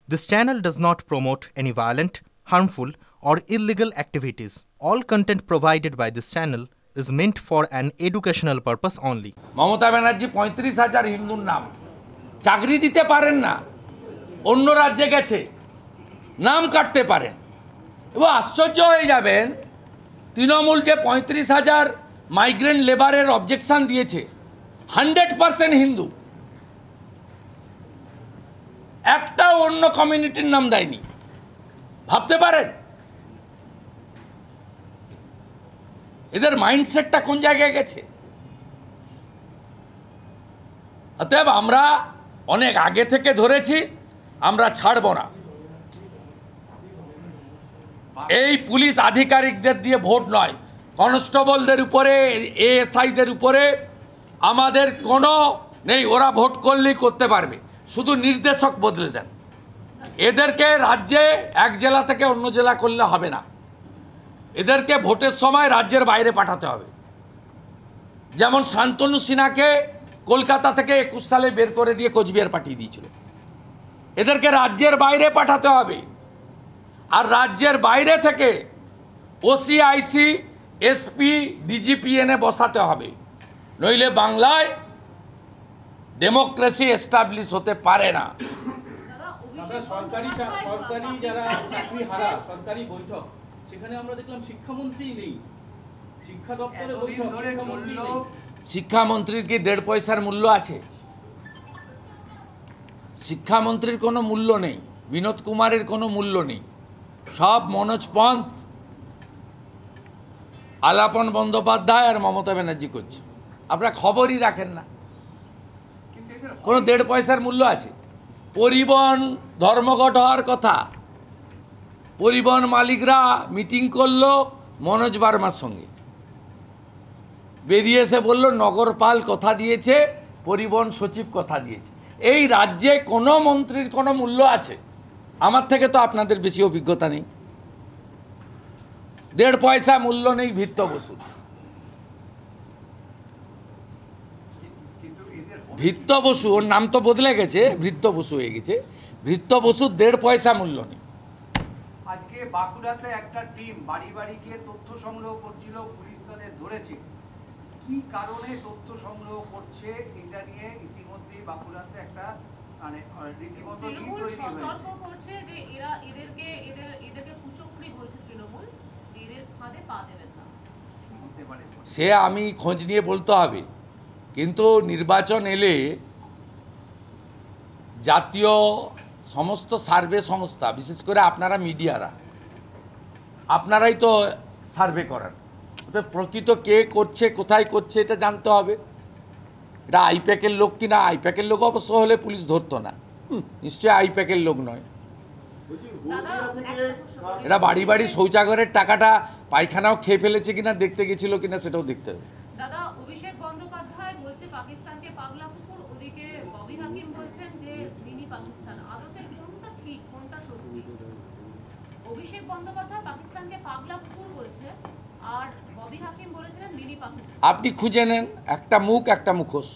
This channel does not promote any violent, harmful, or illegal activities. All content provided by this channel is meant for an educational purpose only. Mamata Banerjee ৩৫,০০০ হিন্দুর নাম চাকরি দিতে পারেন না, অন্য রাজ্যে গেছে, নাম কাটতে পারেন এবং আশ্চর্য হয়ে যাবেন তৃণমূল যে ৩৫,০০০ মাইগ্রেন্ট লেবারের অবজেকশন দিয়েছে 100% হিন্দু, একটা অন্য কমিউনিটির নাম দেয়নি। ভাবতে পারেন এদের মাইন্ডসেটটা কোন জায়গায় গেছে। অতএব আমরা অনেক আগে থেকে ধরেছি, আমরা ছাড়ব না। এই পুলিশ আধিকারিকদের দিয়ে ভোট নয়, কনস্টেবলদের উপরে, এএসআইদের উপরে আমাদের কোনো নেই। ওরা ভোট করলেই করতে পারবে, শুধু নির্দেশক বদলে দেন। এদেরকে রাজ্যে এক জেলা থেকে অন্য জেলা করলে হবে না, এদেরকে ভোটের সময় রাজ্যের বাইরে পাঠাতে হবে। যেমন শান্তনু সিনহাকে কলকাতা থেকে 21 সালে বের করে দিয়ে কোচবিহার পাঠিয়ে দিয়েছিল। এদেরকে রাজ্যের বাইরে পাঠাতে হবে, আর রাজ্যের বাইরে থেকে ওসি, আইসি, এসপি, ডিজিপি এনে বসাতে হবে, নইলে বাংলায় ডেমোক্রেসি এস্টাবলিশ হতে পারে না। সরকারি যারা চাকরি হারা সরকারি বৈঠক, সেখানে আমরা দেখলাম শিক্ষামন্ত্রী নেই, শিক্ষা দপ্তরে বৈঠক, শিক্ষামন্ত্রী নেই। শিক্ষামন্ত্রীর কি 1.5 পয়সার মূল্য আছে? শিক্ষামন্ত্রীর কোনো মূল্য নেই, বিনোদ কুমারের কোনো মূল্য নেই। সব মনোজ পন্থ, আলাপন বন্দ্যোপাধ্যায় আর মমতা ব্যানার্জি করছে। আপনারা খবরই রাখেন না, কোনো 1.5 পয়সার মূল্য আছে? পরিবহন ধর্মঘট হওয়ার কথা, পরিবহন মালিকরা মিটিং করলো মনোজ বার্মার সঙ্গে, বেরিয়ে এসে বলল নগরপাল কথা দিয়েছে, পরিবহন সচিব কথা দিয়েছে। এই রাজ্যে কোনো মন্ত্রীর কোনো মূল্য আছে? আমার থেকে তো আপনাদের বেশি অভিজ্ঞতা নেই। 1.5 পয়সা মূল্য নেই ভৃত্য বসুর। ভৃত্য বসু, ওর নাম তো বদলে গেছে, ভৃত্য বসু হয়ে গেছে। ভৃত্য বসুর 1.5 পয়সা মূল্য নেই। আজকে বাঁকুড়াতে একটা টিম বাড়ি বাড়ি গিয়ে তথ্য সংগ্রহ করছিল, পুলিশ তাদের ধরেছে। কি কারণে তথ্য সংগ্রহ করছে এটা নিয়ে ইতিমধ্যেই বাঁকুড়াতে একটা মানে রীতিমতো সতর্ক করছে যে এদেরকে কুচক্রী বলছে তৃণমূল, যে এদের ফাঁদে পা দেবেন না। সে আমি খোঁজ নিয়ে বলতে হবে, কিন্তু নির্বাচন এলে জাতীয় সমস্ত সার্ভে সংস্থা, বিশেষ করে আপনারা মিডিয়ারা, আপনারাই তো সার্ভে করান। প্রকৃত কে করছে, কোথায় করছে এটা জানতে হবে। এটা আইপ্যাকের লোক কিনা, আইপ্যাকের লোক অবশ্য হলে পুলিশ ধরতো না, নিশ্চয়ই আইপ্যাকের লোক নয়। এরা বাড়ি বাড়ি শৌচাগারের টাকাটা পায়খানাও খেয়ে ফেলেছে কিনা, দেখতে গেছিল কিনা সেটাও দেখতে হবে। দাদা, অভিষেক বন্দ্যোপাধ্যায় বলছে পাকিস্তানকে পাগলা কুকুর, ওদিকে ববি হাকিম বলছেন যে মিনি পাকিস্তান। আদতে কোনটা ঠিক, কোনটা সত্যি? অভিষেক বন্দ্যোপাধ্যায় পাকিস্তানকে পাগলা কুকুর বলছে, আর ববি হাকিম বলেছিলেন মিনি পাকিস্তান। আপনি খুঁজে নেন, একটা মুখ একটা মুখোশ।